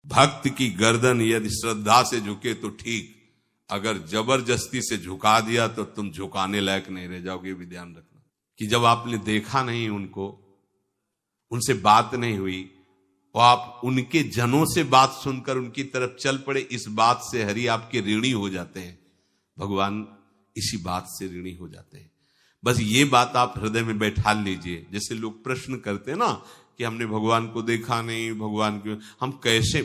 भक्त की गर्दन यदि श्रद्धा से झुके तो ठीक, अगर जबरदस्ती से झुका दिया तो तुम झुकाने लायक नहीं रह जाओगे। भी ध्यान रखना कि जब आपने देखा नहीं उनको, उनसे बात नहीं हुई, और आप उनके जनों से बात सुनकर उनकी तरफ चल पड़े, इस बात से हरि आपके ऋणी हो जाते हैं। भगवान इसी बात से ऋणी हो जाते हैं। बस ये बात आप हृदय में बैठा लीजिए। जैसे लोग प्रश्न करते हैं ना कि हमने भगवान को देखा नहीं, भगवान क्यों, हम कैसे,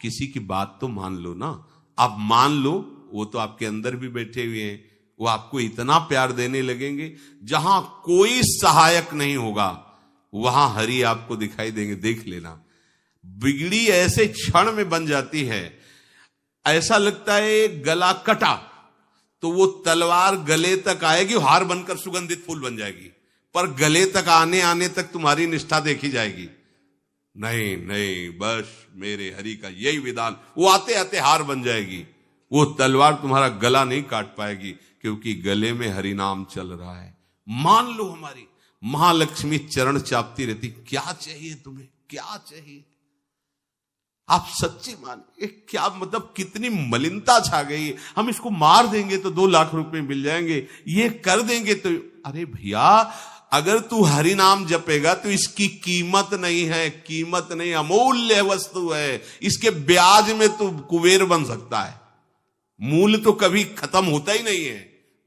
किसी की बात तो मान लो ना। आप मान लो, वो तो आपके अंदर भी बैठे हुए हैं, वो आपको इतना प्यार देने लगेंगे। जहां कोई सहायक नहीं होगा वहां हरि आपको दिखाई देंगे। देख लेना, बिगड़ी ऐसे क्षण में बन जाती है, ऐसा लगता है गला कटा तो वो तलवार गले तक आएगी, हार बनकर सुगंधित फूल बन जाएगी, पर गले तक आने आने तक तुम्हारी निष्ठा देखी जाएगी। नहीं नहीं, बस मेरे हरि का यही विधान, वो आते आते हार बन जाएगी। वो तलवार तुम्हारा गला नहीं काट पाएगी, क्योंकि गले में हरि नाम चल रहा है। मान लो हमारी महालक्ष्मी चरण चापती रहती, क्या चाहिए तुम्हें, क्या चाहिए। आप सच्ची मानिए, क्या मतलब कितनी मलिनता छा गई। हम इसको मार देंगे तो 2 लाख रुपए मिल जाएंगे, ये कर देंगे तो, अरे भैया अगर तू हरि नाम जपेगा तो इसकी कीमत नहीं है, कीमत नहीं, अमूल्य वस्तु है। इसके ब्याज में तू कुबेर बन सकता है। मूल तो कभी खत्म होता ही नहीं है,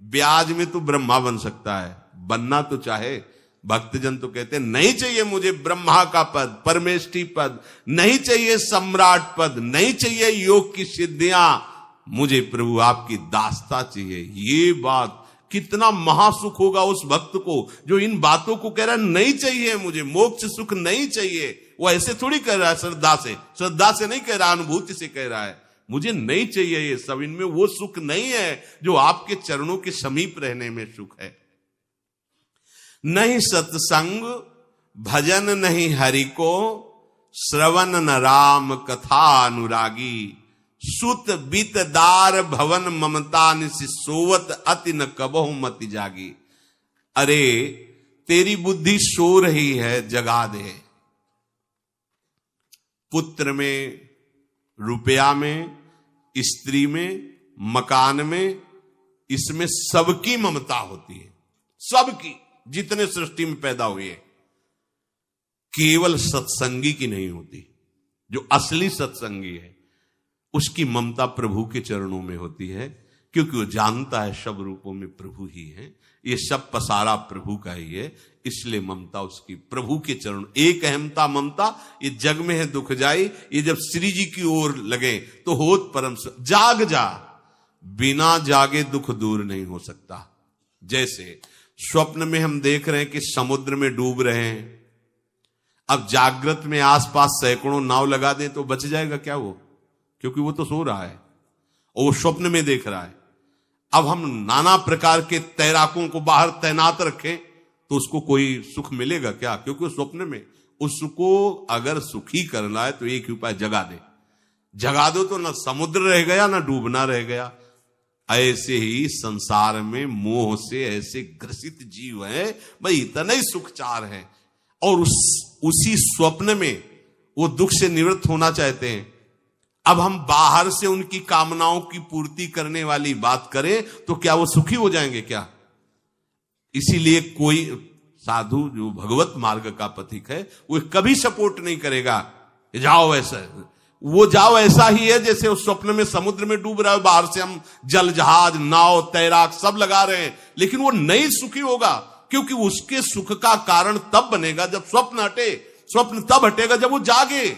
ब्याज में तू ब्रह्मा बन सकता है। बनना तो चाहे, भक्तजन तो कहते हैं नहीं चाहिए मुझे ब्रह्मा का पद, परमेष्ठी पद, नहीं चाहिए सम्राट पद, नहीं चाहिए योग की सिद्धियां, मुझे प्रभु आपकी दास्ता चाहिए। ये बात कितना महासुख होगा उस भक्त को जो इन बातों को कह रहा है, नहीं चाहिए मुझे मोक्ष सुख नहीं चाहिए। वो ऐसे थोड़ी कह रहा है, श्रद्धा से नहीं कह रहा, अनुभूति से कह रहा है, मुझे नहीं चाहिए ये सब। इनमें वो सुख नहीं है जो आपके चरणों के समीप रहने में सुख है। नहीं सत्संग भजन नहीं हरि को, श्रवण न राम कथा अनुरागी। सुत बीत दार भवन ममता निसि सोवत अति न कबहु मति जागी। अरे तेरी बुद्धि सो रही है, जगा दे। पुत्र में, रुपया में, स्त्री में, मकान में, इसमें सबकी ममता होती है, सबकी, जितने सृष्टि में पैदा हुए। केवल सत्संगी की नहीं होती। जो असली सत्संगी है उसकी ममता प्रभु के चरणों में होती है, क्योंकि वो जानता है सब रूपों में प्रभु ही है, ये सब पसारा प्रभु का ही है, इसलिए ममता उसकी प्रभु के चरण। एक अहमता ममता ये जग में है दुख जाई, ये जब श्री जी की ओर लगे तो होत परम। जाग जा, बिना जागे दुख दूर नहीं हो सकता। जैसे स्वप्न में हम देख रहे हैं कि समुद्र में डूब रहे हैं, अब जागृत में आसपास सैकड़ों नाव लगा दें तो बच जाएगा क्या वो, क्योंकि वो तो सो रहा है और वो स्वप्न में देख रहा है। अब हम नाना प्रकार के तैराकों को बाहर तैनात रखें तो उसको कोई सुख मिलेगा क्या, क्योंकि वो स्वप्न में। उसको अगर सुखी करना है तो एक ही उपाय, जगा दे। जगा दो तो ना समुद्र रह गया ना डूबना रह गया। ऐसे ही संसार में मोह से ऐसे ग्रसित जीव है, भाई इतना ही सुख चार है, और उसी स्वप्न में वो दुख से निवृत्त होना चाहते हैं। अब हम बाहर से उनकी कामनाओं की पूर्ति करने वाली बात करें तो क्या वो सुखी हो जाएंगे क्या। इसीलिए कोई साधु जो भगवत मार्ग का पथिक है वो कभी सपोर्ट नहीं करेगा जाओ ऐसा, वो जाओ ऐसा ही है जैसे उस स्वप्न में समुद्र में डूब रहा है, बाहर से हम जल जहाज नाव तैराक सब लगा रहे हैं, लेकिन वो नहीं सुखी होगा, क्योंकि उसके सुख का कारण तब बनेगा जब स्वप्न हटे। स्वप्न तब हटेगा जब वो जागे।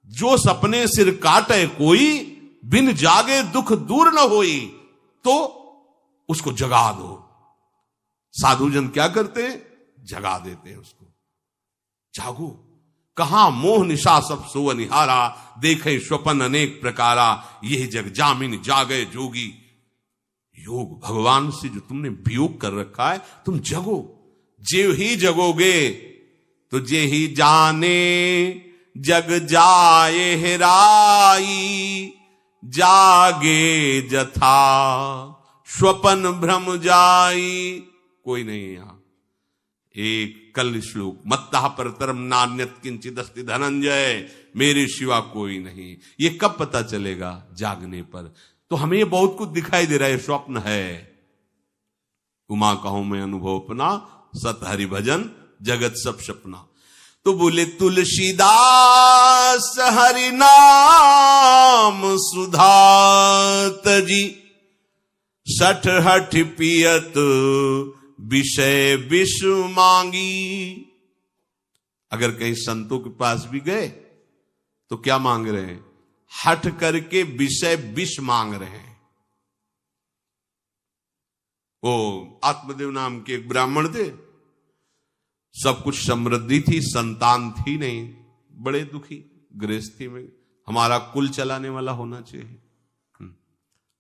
जो सपने सिर काटे कोई, बिन जागे दुख दूर न होई, तो उसको जगा दो। साधुजन क्या करते हैं, जगा देते हैं उसको। जागो, कहां मोह निशा सब सो निहारा, देखे स्वपन अनेक प्रकारा, यह जग जामिन जागे जोगी। योग भगवान से जो तुमने वियोग कर रखा है, तुम जगो। जे ही जगोगे तो जे ही जाने जग जाए हेराई, जागे जथा स्वपन भ्रम जाई। कोई नहीं यहां। एक कल श्लोक, मत्तः परतरम नान्यत किंचिदस्ति धनंजय, मेरे सिवा कोई नहीं। ये कब पता चलेगा? जागने पर। तो हमें ये बहुत कुछ दिखाई दे रहा है, स्वप्न है। उमा कहूं मैं अनुभव अपना, सत हरि भजन जगत सब सपना। तो बोले तुलसीदास हरि नाम सुधा तजी, सठ हठ पियत विषय विष मांगी। अगर कहीं संतों के पास भी गए तो क्या मांग रहे हैं? हठ करके विषय विष मांग रहे हैं। वो आत्मदेव नाम के एक ब्राह्मण थे, सब कुछ समृद्धि थी, संतान थी नहीं, बड़े दुखी गृहस्थी में। हमारा कुल चलाने वाला होना चाहिए।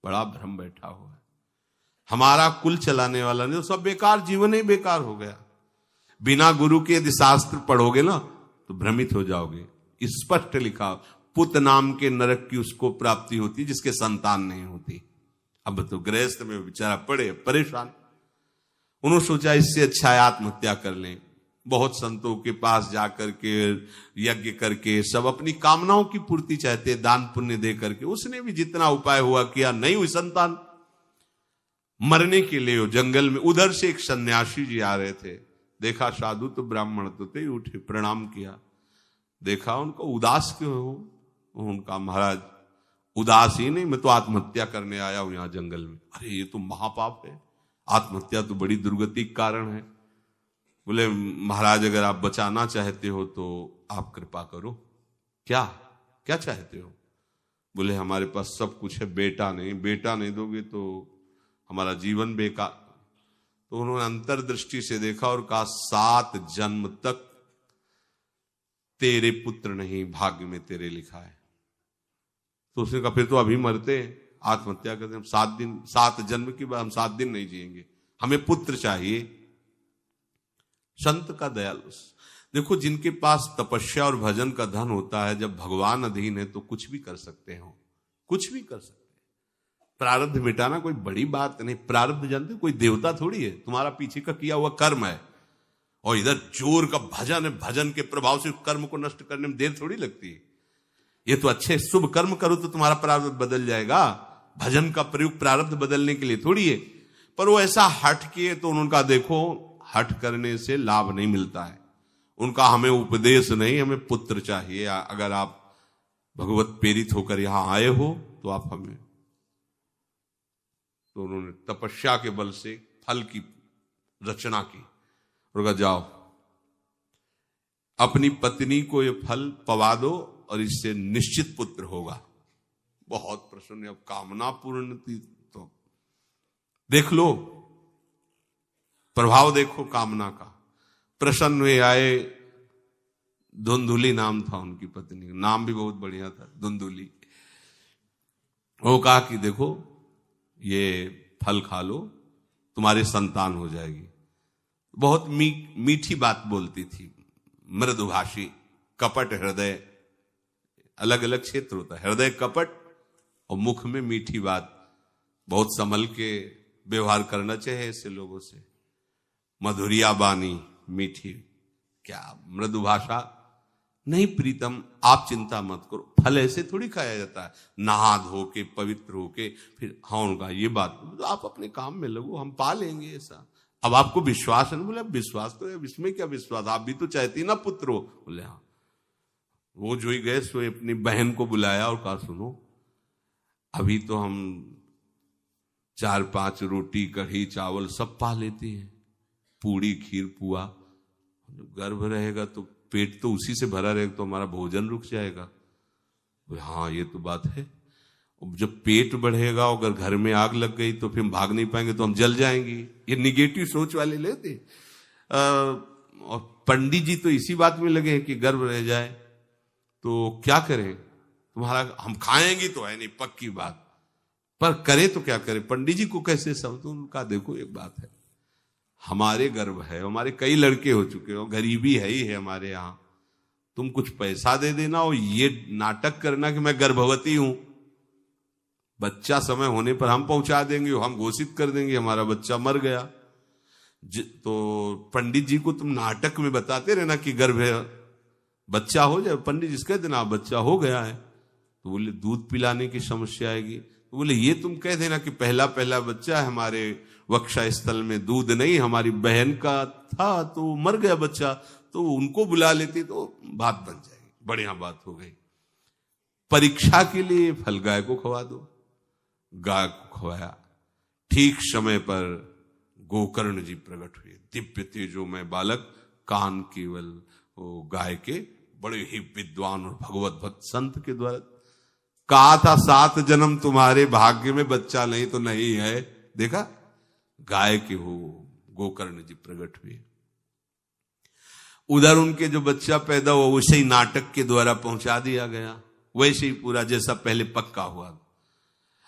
बड़ा भ्रम बैठा हुआ है, हमारा कुल चलाने वाला नहीं तो सब बेकार, जीवन ही बेकार हो गया। बिना गुरु के यदि शास्त्र पढ़ोगे ना तो भ्रमित हो जाओगे। स्पष्ट लिखा, पुत नाम के नरक की उसको प्राप्ति होती जिसके संतान नहीं होती। अब तो गृहस्थ में बेचारा पड़े परेशान। उन्होंने सोचा इससे अच्छा है आत्महत्या कर लें। बहुत संतों के पास जाकर के यज्ञ करके सब अपनी कामनाओं की पूर्ति चाहते, दान पुण्य दे करके। उसने भी जितना उपाय हुआ किया, नहीं हुई संतान। मरने के लिए वो जंगल में, उधर से एक सन्यासी जी आ रहे थे, देखा साधु तो ब्राह्मण तो थे, उठे प्रणाम किया, देखा उनको उदास क्यों हो? उनका महाराज उदास ही नहीं, मैं तो आत्महत्या करने आया हूं यहां जंगल में। अरे ये तो महापाप है, आत्महत्या तो बड़ी दुर्गति का कारण है। बोले महाराज अगर आप बचाना चाहते हो तो आप कृपा करो। क्या क्या चाहते हो? बोले हमारे पास सब कुछ है, बेटा नहीं दोगे तो हमारा जीवन बेकार। तो उन्होंने अंतर्दृष्टि से देखा और कहा 7 जन्म तक तेरे पुत्र नहीं भाग्य में तेरे लिखा है। तो उसने कहा फिर तो अभी मरते हैं, आत्महत्या करते हैं। 7 जन्म की बात, हम 7 दिन नहीं जिएंगे, हमें पुत्र चाहिए। संत का दयालु। देखो जिनके पास तपस्या और भजन का धन होता है, जब भगवान अधीन है तो कुछ भी कर सकते हो, कुछ भी कर सकते हैं। प्रारब्ध मिटाना कोई बड़ी बात नहीं। प्रारब्ध जानते कोई देवता थोड़ी है, तुम्हारा पीछे का किया हुआ कर्म है। और इधर जोर का भजन है, भजन के प्रभाव से कर्म को नष्ट करने में देर थोड़ी लगती है। ये तो अच्छे शुभ कर्म करो तो तुम्हारा प्रारब्ध बदल जाएगा। भजन का प्रयोग प्रारब्ध बदलने के लिए थोड़ी है। पर वो ऐसा हट किए तो उनका देखो, हट करने से लाभ नहीं मिलता है उनका। हमें उपदेश नहीं, हमें पुत्र चाहिए। अगर आप भगवत प्रेरित होकर यहां आए हो तो आप हमें। तो उन्होंने तपस्या के बल से फल की रचना की और कहा जाओ अपनी पत्नी को ये फल पवा दो और इससे निश्चित पुत्र होगा। बहुत प्रसन्न, अब कामना पूर्ण थी तो देख लो, प्रभाव देखो कामना का। प्रसन्न हुए आए। धुंधुली नाम था उनकी पत्नी, नाम भी बहुत बढ़िया था, धुंधुली। वो कहा कि देखो ये फल खा लो, तुम्हारी संतान हो जाएगी। बहुत मीठी बात बोलती थी, मृदुभाषी, कपट हृदय। अलग अलग क्षेत्र होता है, हृदय कपट और मुख में मीठी बात। बहुत संभल के व्यवहार करना चाहिए ऐसे लोगों से। मधुरिया बानी मीठी, क्या मृदु भाषा। नहीं प्रीतम, आप चिंता मत करो, फल ऐसे थोड़ी खाया जाता है, नहा धो के पवित्र होके फिर। हाँ उनका ये बात, तो आप अपने काम में लगो, हम पा लेंगे ऐसा। अब आपको विश्वास है? बोले विश्वास तो है, इसमें क्या विश्वास, आप भी तो चाहती ना पुत्र हो। बोले हाँ। वो जो ही गए सो अपनी बहन को बुलाया और कहा सुनो, अभी तो हम 4-5 रोटी कढ़ी चावल सब पा लेते हैं, पूड़ी खीर पुआ। गर्भ रहेगा तो पेट तो उसी से भरा रहेगा, तो हमारा भोजन रुक जाएगा। हाँ ये तो बात है। जब पेट बढ़ेगा, अगर घर में आग लग गई तो फिर हम भाग नहीं पाएंगे, तो हम जल जाएंगे। ये निगेटिव सोच वाले लेते। और पंडित जी तो इसी बात में लगे हैं कि गर्भ रह जाए तो क्या करें, तुम्हारा हम खाएंगे तो है नहीं पक्की बात, पर करें तो क्या करें। पंडित जी को कैसे समझ? उनका देखो एक बात है, हमारे गर्भ है, हमारे कई लड़के हो चुके हो, गरीबी है ही है हमारे यहाँ, तुम कुछ पैसा दे देना और ये नाटक करना कि मैं गर्भवती हूं। बच्चा समय होने पर हम पहुंचा देंगे, हम घोषित कर देंगे हमारा बच्चा मर गया। तो पंडित जी को तुम नाटक में बताते रहना कि गर्भ है, बच्चा हो जाए, पंडित जी कह देना बच्चा हो गया है, तो बोले दूध पिलाने की समस्या आएगी, तो बोले ये तुम कह देना कि पहला पहला बच्चा है, हमारे वक्षा स्थल में दूध नहीं, हमारी बहन का था तो मर गया बच्चा, तो उनको बुला लेती तो बात बन जाएगी, बढ़िया बात हो गई। परीक्षा के लिए फल गाय को खवा दो, गाय को खवाया, ठीक समय पर गोकर्ण जी प्रकट हुए, दिव्य तेजोमय बालक, कान केवल वो गाय के, बड़े ही विद्वान और भगवत भक्त संत के द्वारा। कहा था 7 जन्म तुम्हारे भाग्य में, बच्चा नहीं तो नहीं है, देखा गाय के हो गोकर्ण जी प्रकट हुए। उधर उनके जो बच्चा पैदा हुआ वैसे ही नाटक के द्वारा पहुंचा दिया गया, वैसे ही पूरा जैसा पहले पक्का हुआ।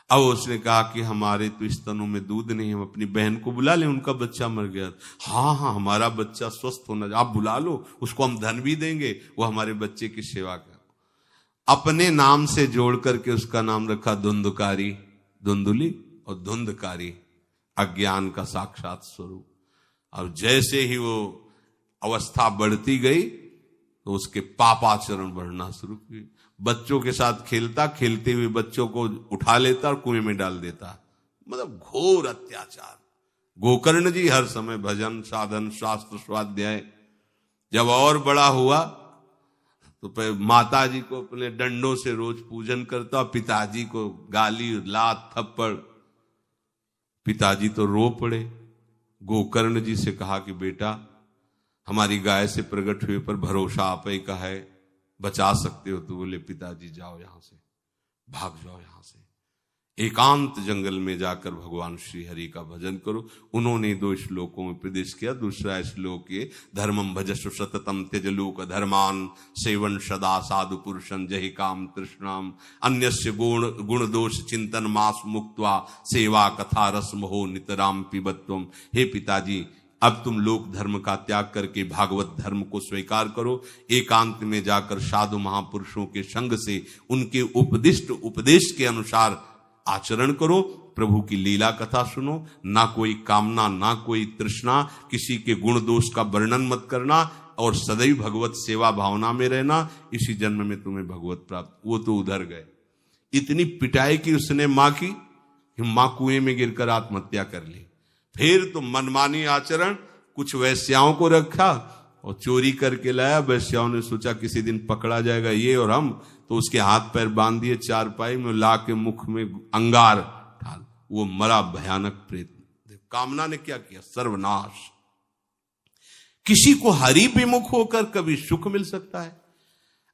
अब उसने कहा कि हमारे तो स्तनों में दूध नहीं, हम अपनी बहन को बुला लें, उनका बच्चा मर गया। हाँ हाँ, हमारा बच्चा स्वस्थ होना, आप बुला लो, उसको हम धन भी देंगे, वो हमारे बच्चे की सेवा कर। अपने नाम से जोड़ करके उसका नाम रखा धुंधकारी, धुंधुली और धुंधकारी, अज्ञान का साक्षात स्वरूप। और जैसे ही वो अवस्था बढ़ती गई तो उसके पापाचरण बढ़ना शुरू हुए। बच्चों के साथ खेलता, खेलते हुए बच्चों को उठा लेता और कुएं में डाल देता, मतलब घोर अत्याचार। गोकर्ण जी हर समय भजन साधन शास्त्र स्वाध्याय। जब और बड़ा हुआ तो माता जी को अपने डंडों से रोज पूजन करता, पिताजी को गाली लात थप्पड़। पिताजी तो रो पड़े, गोकर्ण जी से कहा कि बेटा हमारी गाय से प्रकट हुए पर भरोसा आप ही का है, बचा सकते हो। तो बोले पिताजी जाओ यहां से, भाग जाओ यहां से, एकांत जंगल में जाकर भगवान श्री हरि का भजन करो। उन्होंने 2 श्लोकों में उपदेश किया। दूसरा श्लोक ये, धर्मम भजस्व सततम त्यज लोक धर्मान, सेवन सदा साधु पुरुषं जहि काम तृष्णाम, अन्यस्य गुण दोष चिंतन मास मुक्त्वा, सेवा कथा रस मोहो नितराम पिबत्वम। हे पिताजी, अब तुम लोक धर्म का त्याग करके भागवत धर्म को स्वीकार करो, एकांत में जाकर साधु महापुरुषों के संग से उनके उपदिष्ट उपदेश के अनुसार आचरण करो, प्रभु की लीला कथा सुनो, ना कोई कामना ना कोई तृष्णा, किसी के गुण दोष का वर्णन मत करना, और सदैव भगवत सेवा भावना में रहना, इसी जन्म में तुम्हें भगवत प्राप्त। वो तो उधर गए, इतनी पिटाई की उसने मां की कि मां कुएं में गिरकर आत्महत्या कर ली। फिर तो मनमानी आचरण, कुछ वैश्याओं को रखा और चोरी करके लाया। वैश्याओं ने सोचा किसी दिन पकड़ा जाएगा ये और हम, तो उसके हाथ पैर बांध दिए, चारपाई में ला के मुख में अंगार ढाल, वो मरा भयानक प्रेत। कामना ने क्या किया, सर्वनाश। किसी को हरि विमुख होकर कभी सुख मिल सकता है?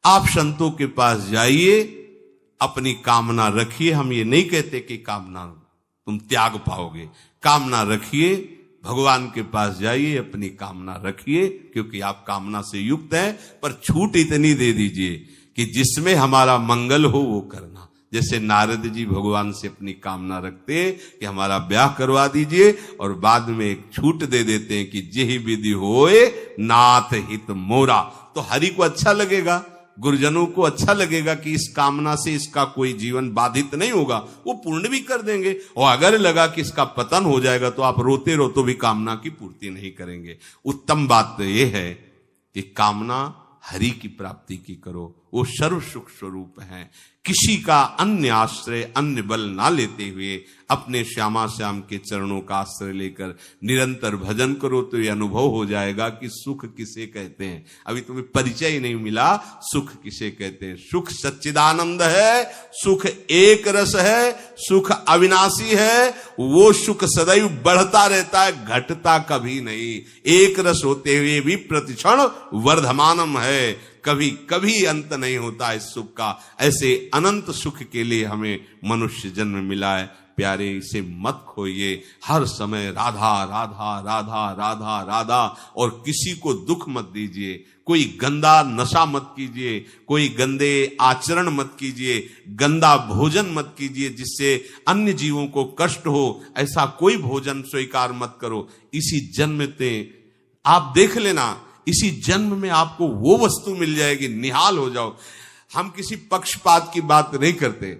आप संतों के पास जाइए, अपनी कामना रखिए। हम ये नहीं कहते कि कामना तुम त्याग पाओगे, कामना रखिए, भगवान के पास जाइए, अपनी कामना रखिए, क्योंकि आप कामना से युक्त हैं। पर छूट इतनी दे दीजिए कि जिसमें हमारा मंगल हो वो करना। जैसे नारद जी भगवान से अपनी कामना रखते हैं कि हमारा ब्याह करवा दीजिए, और बाद में एक छूट दे देते हैं कि जेहि विधि होए नाथ हित मोरा। तो हरि को अच्छा लगेगा, गुरुजनों को अच्छा लगेगा कि इस कामना से इसका कोई जीवन बाधित नहीं होगा, वो पूर्ण भी कर देंगे। और अगर लगा कि इसका पतन हो जाएगा तो आप रोते रहो तो भी कामना की पूर्ति नहीं करेंगे। उत्तम बात तो ये है कि कामना हरि की प्राप्ति की करो, वो सर्व सुख स्वरूप है। किसी का अन्य आश्रय अन्य बल ना लेते हुए अपने श्यामा श्याम के चरणों का आश्रय लेकर निरंतर भजन करो तो ये अनुभव हो जाएगा कि सुख किसे कहते हैं। अभी तुम्हें परिचय ही नहीं मिला, सुख किसे कहते हैं। सुख सच्चिदानंद है, सुख एक रस है, सुख अविनाशी है। वो सुख सदैव बढ़ता रहता है, घटता कभी नहीं। एक रस होते हुए भी प्रतिक्षण वर्धमानम है, कभी कभी अंत नहीं होता इस सुख का। ऐसे अनंत सुख के लिए हमें मनुष्य जन्म मिला है। प्यारे, इसे मत खोइए, हर समय राधा राधा राधा राधा राधा, और किसी को दुख मत दीजिए। कोई गंदा नशा मत कीजिए, कोई गंदे आचरण मत कीजिए, गंदा भोजन मत कीजिए जिससे अन्य जीवों को कष्ट हो। ऐसा कोई भोजन स्वीकार मत करो। इसी जन्म में आप देख लेना, इसी जन्म में आपको वो वस्तु मिल जाएगी, निहाल हो जाओ। हम किसी पक्षपात की बात नहीं करते।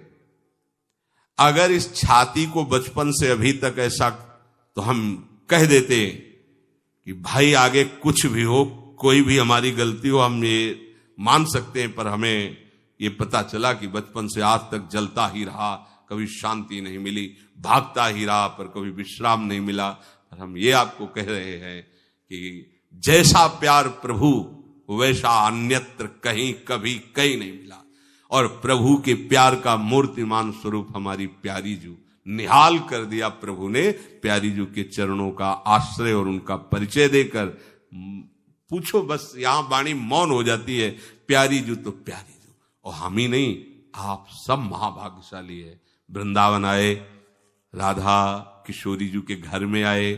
अगर इस छाती को बचपन से अभी तक ऐसा, तो हम कह देते कि भाई आगे कुछ भी हो, कोई भी हमारी गलती हो, हम ये मान सकते हैं, पर हमें ये पता चला कि बचपन से आज तक जलता ही रहा, कभी शांति नहीं मिली, भागता ही रहा पर कभी विश्राम नहीं मिला। पर हम ये आपको कह रहे हैं कि जैसा प्यार प्रभु वैसा अन्यत्र कहीं कभी कहीं नहीं मिला। और प्रभु के प्यार का मूर्तिमान स्वरूप हमारी प्यारी जू निहाल कर दिया प्रभु ने, प्यारी जू के चरणों का आश्रय और उनका परिचय देकर। पूछो बस, यहां वाणी मौन हो जाती है, प्यारी जू तो प्यारी जू। और हम ही नहीं, आप सब महाभाग्यशाली है। वृंदावन आए, राधा किशोरी जू के घर में आए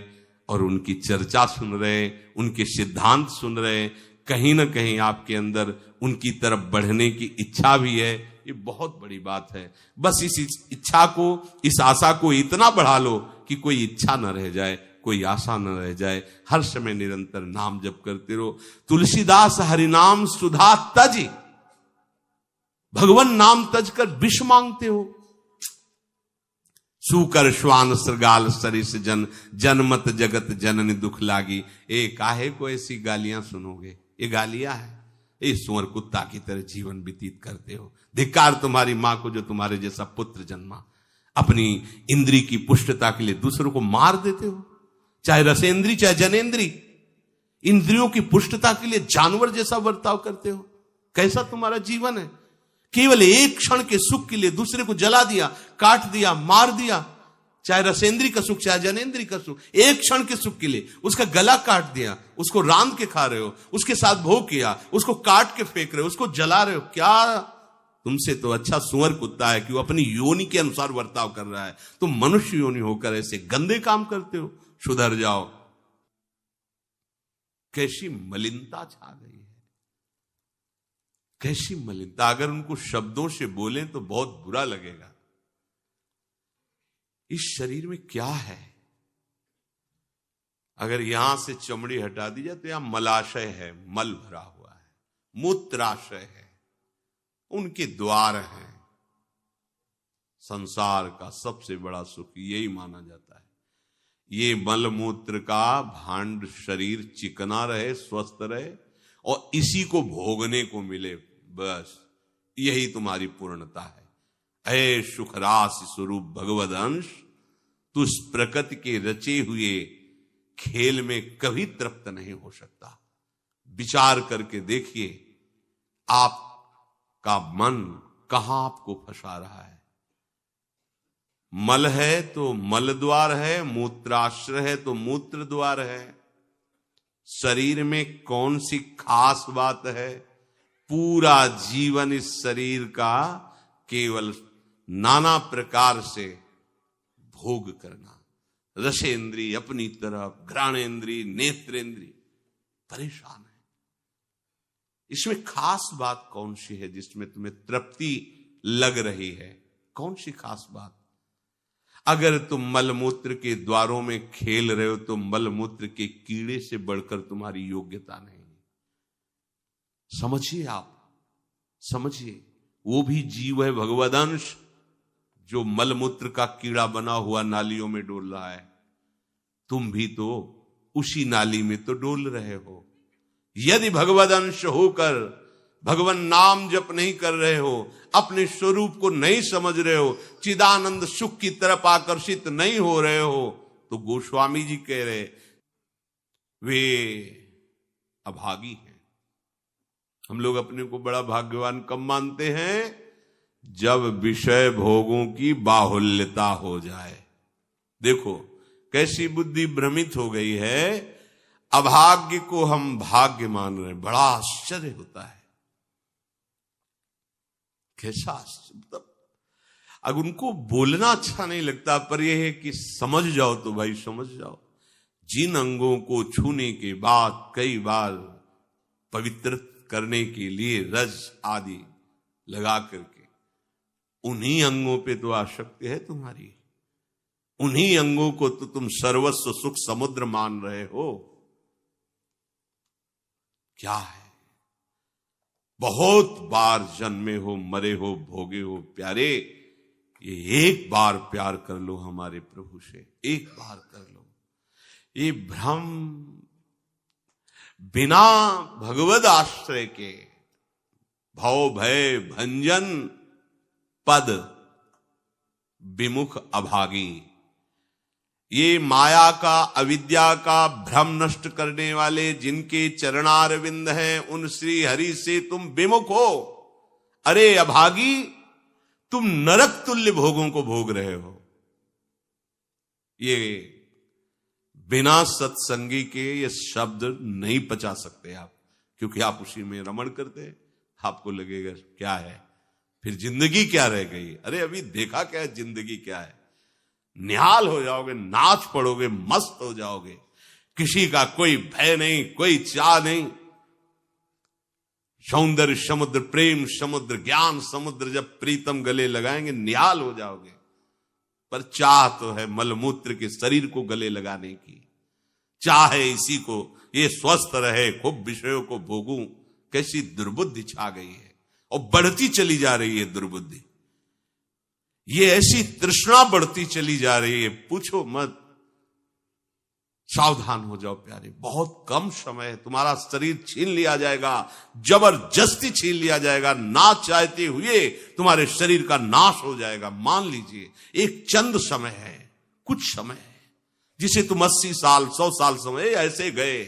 और उनकी चर्चा सुन रहे, उनके सिद्धांत सुन रहे, कहीं ना कहीं आपके अंदर उनकी तरफ बढ़ने की इच्छा भी है। ये बहुत बड़ी बात है। बस इस इच्छा को, इस आशा को इतना बढ़ा लो कि कोई इच्छा न रह जाए, कोई आशा न रह जाए। हर समय निरंतर नाम जप करते रहो। तुलसीदास हरिनाम सुधा तज, भगवान नाम तज कर विष मांगते हो। सूकर श्वान श्रृगाल सरिस जन, जनमत जगत जननी दुख लागी। ए काहे को ऐसी गालियां सुनोगे, ये गालियां है। ये सुअर कुत्ता की तरह जीवन व्यतीत करते हो। धिक्कार तुम्हारी मां को जो तुम्हारे जैसा पुत्र जन्मा। अपनी इंद्री की पुष्टता के लिए दूसरों को मार देते हो, चाहे रसेंद्री चाहे जनेंद्री। इंद्रियों की पुष्टता के लिए जानवर जैसा बर्ताव करते हो। कैसा तुम्हारा जीवन है। केवल एक क्षण के सुख के लिए दूसरे को जला दिया, काट दिया, मार दिया। चाहे रसेंद्री का सुख चाहे जनेंद्री का सुख, एक क्षण के सुख के लिए उसका गला काट दिया, उसको रांध के खा रहे हो, उसके साथ भोग किया, उसको काट के फेंक रहे हो, उसको जला रहे हो। क्या तुमसे तो अच्छा सुअर कुत्ता है कि वो अपनी योनि के अनुसार बर्ताव कर रहा है। तुम मनुष्य योनि होकर ऐसे गंदे काम करते हो। सुधर जाओ। कैसी मलिनता छा गई है, कैसी मलिनता। अगर उनको शब्दों से बोलें तो बहुत बुरा लगेगा। इस शरीर में क्या है। अगर यहां से चमड़ी हटा दी जाए तो यहां मलाशय है, मल भरा हुआ है, मूत्राशय है, उनके द्वार हैं। संसार का सबसे बड़ा सुख यही माना जाता है। ये मल मूत्र का भांड शरीर चिकना रहे, स्वस्थ रहे और इसी को भोगने को मिले, बस यही तुम्हारी पूर्णता है। ऐ सुखरास स्वरूप भगवद अंश, तू इस प्रकृति के रचे हुए खेल में कभी तृप्त नहीं हो सकता। विचार करके देखिए आपका मन कहां आपको फंसा रहा है। मल है तो मल द्वार है, मूत्राश्रय है तो मूत्र द्वार है। शरीर में कौन सी खास बात है। पूरा जीवन इस शरीर का केवल नाना प्रकार से भोग करना। रसेंद्री अपनी तरफ, घ्राणेंद्री, नेत्रेंद्री परेशान है। इसमें खास बात कौन सी है जिसमें तुम्हें तृप्ति लग रही है। कौन सी खास बात। अगर तुम मलमूत्र के द्वारों में खेल रहे हो तो मलमूत्र के कीड़े से बढ़कर तुम्हारी योग्यता नहीं। समझिए, आप समझिए, वो भी जीव है, भगवदंश, जो मलमूत्र का कीड़ा बना हुआ नालियों में डोल रहा है। तुम भी तो उसी नाली में तो डोल रहे हो। यदि भगवदंश होकर भगवान नाम जप नहीं कर रहे हो, अपने स्वरूप को नहीं समझ रहे हो, चिदानंद सुख की तरफ आकर्षित नहीं हो रहे हो, तो गोस्वामी जी कह रहे वे अभागी हैं। हम लोग अपने को बड़ा भाग्यवान कब मानते हैं। जब विषय भोगों की बाहुल्यता हो जाए। देखो कैसी बुद्धि भ्रमित हो गई है। अभाग्य को हम भाग्य मान रहे हैं। बड़ा आश्चर्य होता है। कैसा मतलब, अगर उनको बोलना अच्छा नहीं लगता, पर यह है कि समझ जाओ तो भाई समझ जाओ। जिन अंगों को छूने के बाद कई बार पवित्र करने के लिए रज आदि लगा करके, उन्हीं अंगों पे तो आसक्ति है तुम्हारी। उन्हीं अंगों को तो तुम सर्वस्व सुख समुद्र मान रहे हो। क्या है। बहुत बार जन्मे हो, मरे हो, भोगे हो प्यारे। ये एक बार प्यार कर लो हमारे प्रभु से, एक बार कर लो। ये भ्रम बिना भगवद आश्रय के भव भय भंजन पद विमुख अभागी। ये माया का, अविद्या का भ्रम नष्ट करने वाले जिनके चरणारविंद हैं, उन श्री हरि से तुम विमुख हो। अरे अभागी, तुम नरक तुल्य भोगों को भोग रहे हो। ये बिना सत्संगी के ये शब्द नहीं पचा सकते आप, क्योंकि आप उसी में रमण करते हैं। आपको लगेगा क्या है, फिर जिंदगी क्या रह गई। अरे अभी देखा क्या है, जिंदगी क्या है। निहाल हो जाओगे, नाच पड़ोगे, मस्त हो जाओगे। किसी का कोई भय नहीं, कोई चाह नहीं। सौंदर्य समुद्र, प्रेम समुद्र, ज्ञान समुद्र जब प्रीतम गले लगाएंगे, निहाल हो जाओगे। पर चाह तो है मलमूत्र के शरीर को गले लगाने की। चाह है इसी को, ये स्वस्थ रहे, खूब विषयों को भोगूं। कैसी दुर्बुद्धि छा गई है, और बढ़ती चली जा रही है दुर्बुद्धि। ये ऐसी तृष्णा बढ़ती चली जा रही है, पूछो मत। सावधान हो जाओ प्यारे, बहुत कम समय है, तुम्हारा शरीर छीन लिया जाएगा, जबरदस्ती छीन लिया जाएगा। ना चाहते हुए तुम्हारे शरीर का नाश हो जाएगा। मान लीजिए एक चंद समय है, कुछ समय है, जिसे तुम 80 साल 100 साल समय ऐसे गए।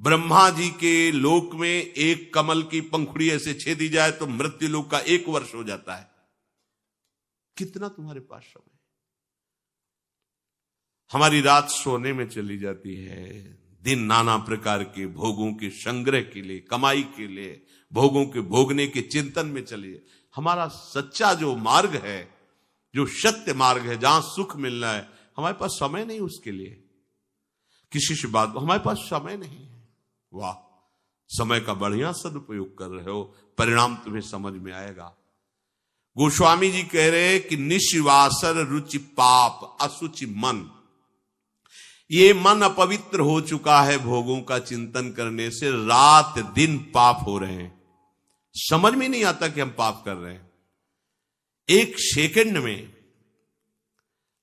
ब्रह्मा जी के लोक में एक कमल की पंखुड़ी ऐसे छेदी जाए तो मृत्यु लोक का 1 वर्ष हो जाता है। कितना तुम्हारे पास समय। हमारी रात सोने में चली जाती है, दिन नाना प्रकार के भोगों के संग्रह के लिए, कमाई के लिए, भोगों के भोगने के चिंतन में चलिए। हमारा सच्चा जो मार्ग है, जो सत्य मार्ग है, जहां सुख मिलना है, हमारे पास समय नहीं उसके लिए। किसी से बात, हमारे पास समय नहीं है। वाह, समय का बढ़िया सदुपयोग कर रहे हो, परिणाम तुम्हें समझ में आएगा। गोस्वामी जी कह रहे कि निशिवासर रुचि पाप असुचि मन। ये मन अपवित्र हो चुका है भोगों का चिंतन करने से। रात दिन पाप हो रहे हैं, समझ में नहीं आता कि हम पाप कर रहे हैं। एक सेकंड में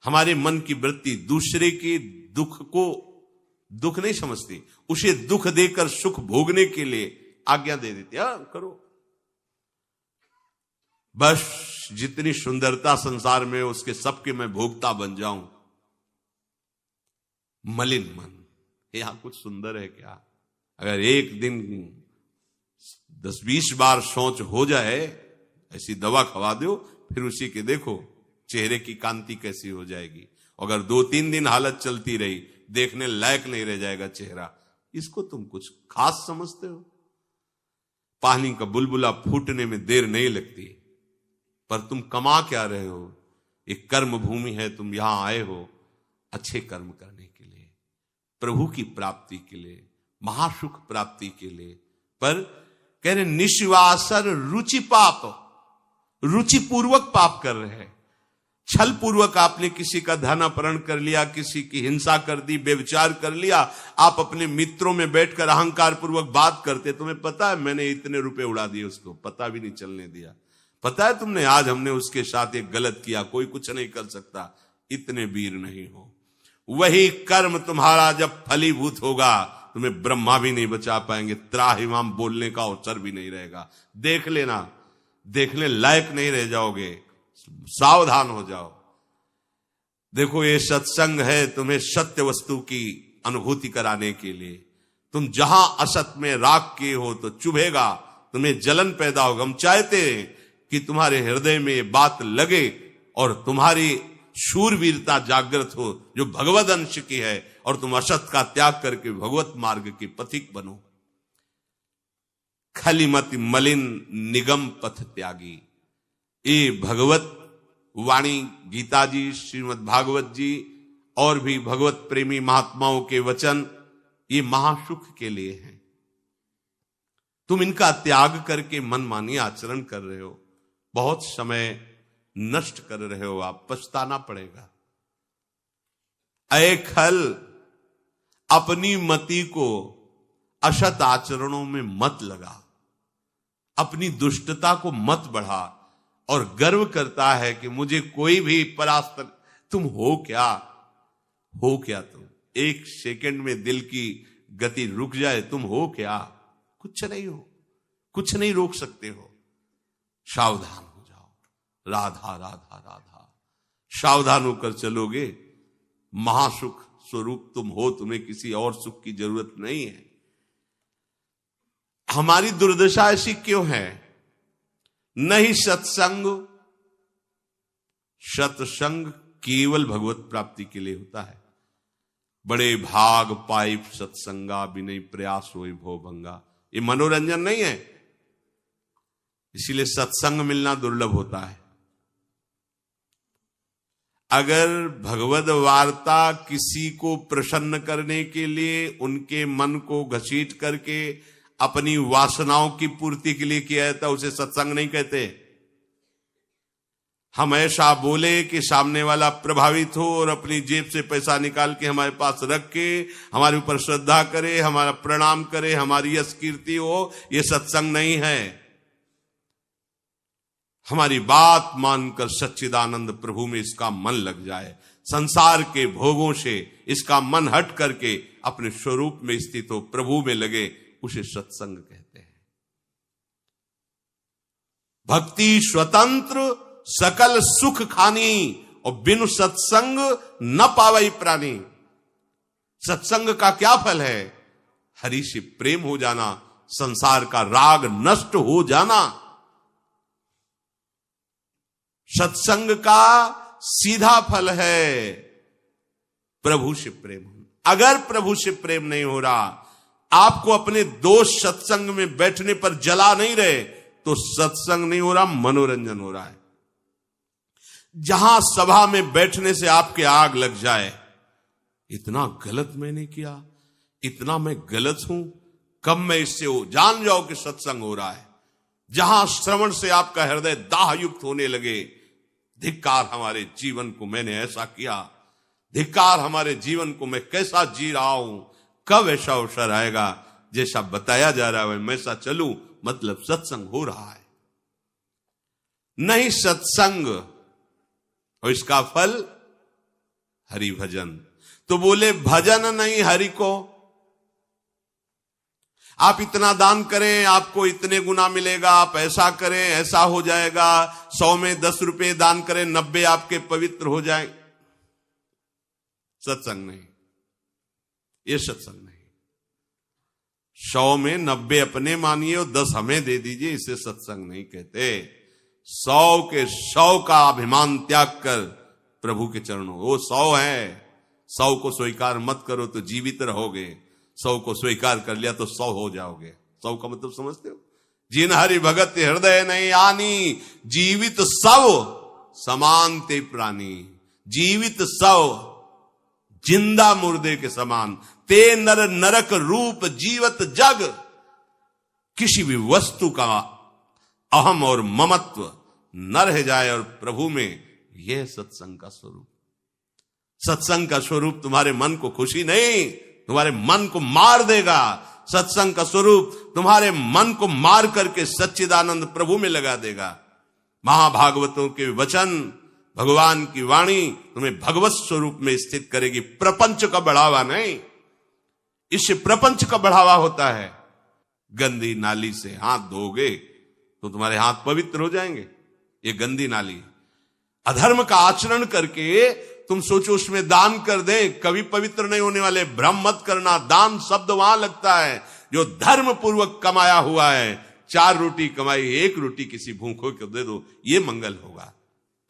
हमारे मन की वृत्ति दूसरे के दुख को दुख नहीं समझती, उसे दुख देकर सुख भोगने के लिए आज्ञा दे देती है। करो, बस जितनी सुंदरता संसार में, उसके सबके मैं भोगता बन जाऊं। मलिन मन, यहां कुछ सुंदर है क्या? अगर एक दिन 10-20 बार सोच हो जाए, ऐसी दवा खवा दो, फिर उसी के देखो चेहरे की कांति कैसी हो जाएगी। अगर 2-3 दिन हालत चलती रही, देखने लायक नहीं रह जाएगा चेहरा। इसको तुम कुछ खास समझते हो? पानी का बुलबुला फूटने में देर नहीं लगती, पर तुम कमा क्या रहे हो? एक कर्म भूमि है, तुम यहां आए हो अच्छे कर्म करने के लिए, प्रभु की प्राप्ति के लिए, महासुख प्राप्ति के लिए। पर कह रहे निशिवासर रुचि पाप, रुचिपूर्वक पाप कर रहे हैं। छल पूर्वक आपने किसी का धन अपहरण कर लिया, किसी की हिंसा कर दी, व्यभिचार कर लिया। आप अपने मित्रों में बैठकर अहंकार पूर्वक बात करते, तुम्हें पता है मैंने इतने रुपए उड़ा दिए, उसको पता भी नहीं चलने दिया। पता है तुमने आज हमने उसके साथ एक गलत किया, कोई कुछ नहीं कर सकता। इतने वीर नहीं हो। वही कर्म तुम्हारा जब फलीभूत होगा, तुम्हें ब्रह्मा भी नहीं बचा पाएंगे, त्राहिमाम बोलने का अवसर भी नहीं रहेगा। देख लेना, देखने लायक नहीं रह जाओगे। सावधान हो जाओ। देखो ये सत्संग है तुम्हें सत्य वस्तु की अनुभूति कराने के लिए। तुम जहां असत में राग किए हो तो चुभेगा, तुम्हें जलन पैदा होगा। हम चाहते हैं कि तुम्हारे हृदय में ये बात लगे और तुम्हारी शूरवीरता जागृत हो, जो भगवद अंश की है, और तुम असत का त्याग करके भगवत मार्ग के पथिक बनो। खलिमति मलिन निगम पथ त्यागी। ये भगवत वाणी, गीता जी, श्रीमद् भागवत जी और भी भगवत प्रेमी महात्माओं के वचन, ये महासुख के लिए हैं। तुम इनका त्याग करके मनमानी आचरण कर रहे हो, बहुत समय नष्ट कर रहे हो, आप पछताना पड़ेगा। ऐ खल, अपनी मति को असत आचरणों में मत लगा, अपनी दुष्टता को मत बढ़ा और गर्व करता है कि मुझे कोई भी परास्त। तुम हो क्या? हो क्या तुम? एक सेकंड में दिल की गति रुक जाए, तुम हो क्या? कुछ नहीं हो। कुछ नहीं रोक सकते हो। सावधान हो जाओ, राधा राधा राधा, सावधान होकर चलोगे, महासुख स्वरूप तुम हो, तुम्हें किसी और सुख की जरूरत नहीं है। हमारी दुर्दशा ऐसी क्यों है? नहीं सत्संग, सत्संग केवल भगवत प्राप्ति के लिए होता है। बड़े भाग पाइप सत्संगा, बिनय प्रयास होए भो भंगा, ये मनोरंजन नहीं है। इसीलिए सत्संग मिलना दुर्लभ होता है। अगर भगवद वार्ता किसी को प्रसन्न करने के लिए, उनके मन को घसीट करके अपनी वासनाओं की पूर्ति के लिए किया जाता, उसे सत्संग नहीं कहते। हम ऐसा बोले कि सामने वाला प्रभावित हो और अपनी जेब से पैसा निकाल के हमारे पास रख के हमारे ऊपर श्रद्धा करे, हमारा प्रणाम करे, हमारी यश कीर्ति हो, यह सत्संग नहीं है। हमारी बात मानकर सच्चिदानंद प्रभु में इसका मन लग जाए, संसार के भोगों से इसका मन हट करके अपने स्वरूप में स्थित हो, प्रभु में लगे, उसे सत्संग कहते हैं। भक्ति स्वतंत्र सकल सुख खानी, और बिनु सत्संग न पावई प्राणी। सत्संग का क्या फल है? हरि से प्रेम हो जाना, संसार का राग नष्ट हो जाना। सत्संग का सीधा फल है प्रभु से प्रेम होना। अगर प्रभु से प्रेम नहीं हो रहा, आपको अपने दोस्त सत्संग में बैठने पर जला नहीं रहे, तो सत्संग नहीं हो रहा, मनोरंजन हो रहा है। जहां सभा में बैठने से आपके आग लग जाए, इतना गलत मैंने किया, इतना मैं गलत हूं, कब मैं इससे हो, जान जाओ कि सत्संग हो रहा है। जहां श्रवण से आपका हृदय दाह युक्त होने लगे, धिक्कार हमारे जीवन को, मैंने ऐसा किया, धिक्कार हमारे जीवन को, मैं कैसा जी रहा हूं, कब ऐसा अवसर आएगा जैसा बताया जा रहा है मैं ऐसा चलूं, मतलब सत्संग हो रहा है। नहीं सत्संग, और इसका फल हरि भजन। तो बोले भजन नहीं हरि को। आप इतना दान करें आपको इतने गुना मिलेगा, आप ऐसा करें ऐसा हो जाएगा, 100 में 10 रुपए दान करें 90 आपके पवित्र हो जाए। सत्संग नहीं, ये सत्संग नहीं। 100 में 90 अपने मानिए और 10 हमें दे दीजिए, इसे सत्संग नहीं कहते। 100 के 100 का अभिमान त्याग कर प्रभु के चरणों, वो 100 है, 100 को स्वीकार मत करो तो जीवित रहोगे, 100 को स्वीकार कर लिया तो 100 हो जाओगे। 100 का मतलब समझते हो? जिन हरि भगत हृदय नहीं आनी, जीवित 100 समान ते प्राणी। जीवित 100 जिंदा मुर्दे के समान, ते नर नरक रूप जीवत जग। किसी भी वस्तु का अहम और ममत्व न रह जाए और प्रभु में, यह सत्संग का स्वरूप। सत्संग का स्वरूप तुम्हारे मन को खुशी नहीं, तुम्हारे मन को मार देगा। सत्संग का स्वरूप तुम्हारे मन को मार करके सच्चिदानंद प्रभु में लगा देगा। महाभागवतों के वचन, भगवान की वाणी तुम्हें भगवत स्वरूप में स्थित करेगी, प्रपंच का बढ़ावा नहीं। इससे प्रपंच का बढ़ावा होता है। गंदी नाली से हाथ धोगे तो तुम्हारे हाथ पवित्र हो जाएंगे, ये गंदी नाली। अधर्म का आचरण करके तुम सोचो उसमें दान कर दे, कभी पवित्र नहीं होने वाले। भ्रम मत करना, दान शब्द वहां लगता है जो धर्म पूर्वक कमाया हुआ है। 4 रोटी कमाई, 1 रोटी किसी भूखों को दे दो, ये मंगल होगा।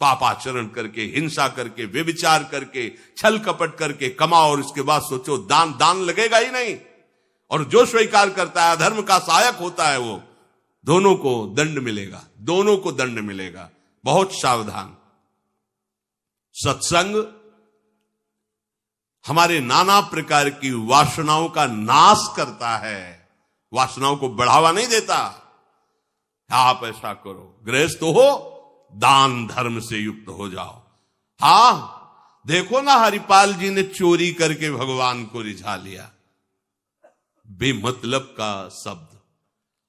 पापाचरण करके, हिंसा करके, व्यभिचार करके, छल कपट करके कमाओ और उसके बाद सोचो दान लगेगा ही नहीं। और जो स्वीकार करता है अधर्म का सहायक होता है, वो दोनों को दंड मिलेगा, दोनों को दंड मिलेगा। बहुत सावधान। सत्संग हमारे नाना प्रकार की वासनाओं का नाश करता है, वासनाओं को बढ़ावा नहीं देता। आप ऐसा करो, गृहस्थ हो, दान धर्म से युक्त हो जाओ। हां, देखो ना हरिपाल जी ने चोरी करके भगवान को रिझा लिया, बेमतलब का शब्द।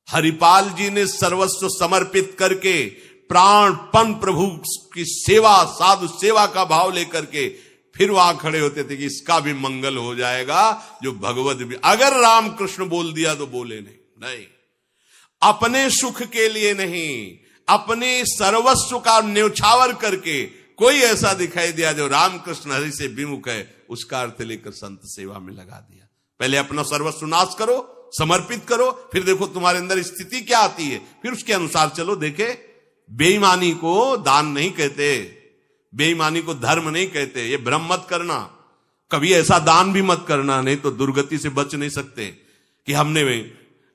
हरिपाल जी ने सर्वस्व समर्पित करके प्राणपन प्रभु की सेवा, साधु सेवा का भाव लेकर के फिर वहां खड़े होते थे कि इसका भी मंगल हो जाएगा, जो भगवत भी। अगर रामकृष्ण बोल दिया तो बोले नहीं। अपने सुख के लिए नहीं, अपने सर्वस्व का न्यौछावर करके कोई ऐसा दिखाई दिया जो रामकृष्ण हरि से विमुख है, उसका अर्थ लेकर संत सेवा में लगा दिया। पहले अपना सर्वस्व नाश करो, समर्पित करो, फिर देखो तुम्हारे अंदर स्थिति क्या आती है, फिर उसके अनुसार चलो। देखे, बेईमानी को दान नहीं कहते, बेईमानी को धर्म नहीं कहते, ये भ्रम मत करना। कभी ऐसा दान भी मत करना, नहीं तो दुर्गति से बच नहीं सकते कि हमने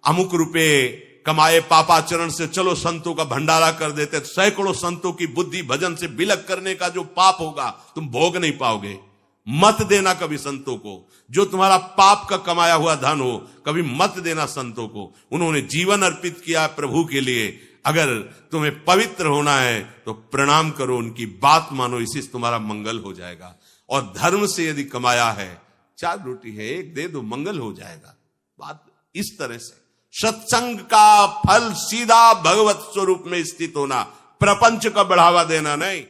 अमुक रुपए कमाए पापाचरण से, चलो संतों का भंडारा कर देते। सैकड़ों संतों की बुद्धि भजन से बिलक करने का जो पाप होगा तुम भोग नहीं पाओगे। मत देना कभी संतों को, जो तुम्हारा पाप का कमाया हुआ धन हो, कभी मत देना संतों को। उन्होंने जीवन अर्पित किया प्रभु के लिए। अगर तुम्हें पवित्र होना है तो प्रणाम करो, उनकी बात मानो, इसी से तुम्हारा मंगल हो जाएगा। और धर्म से यदि कमाया है, 4 रोटी है, 1 दे दो, मंगल हो जाएगा। बात इस तरह से। सत्संग का फल सीधा भगवत स्वरूप में स्थित होना, प्रपंच का बढ़ावा देना नहीं।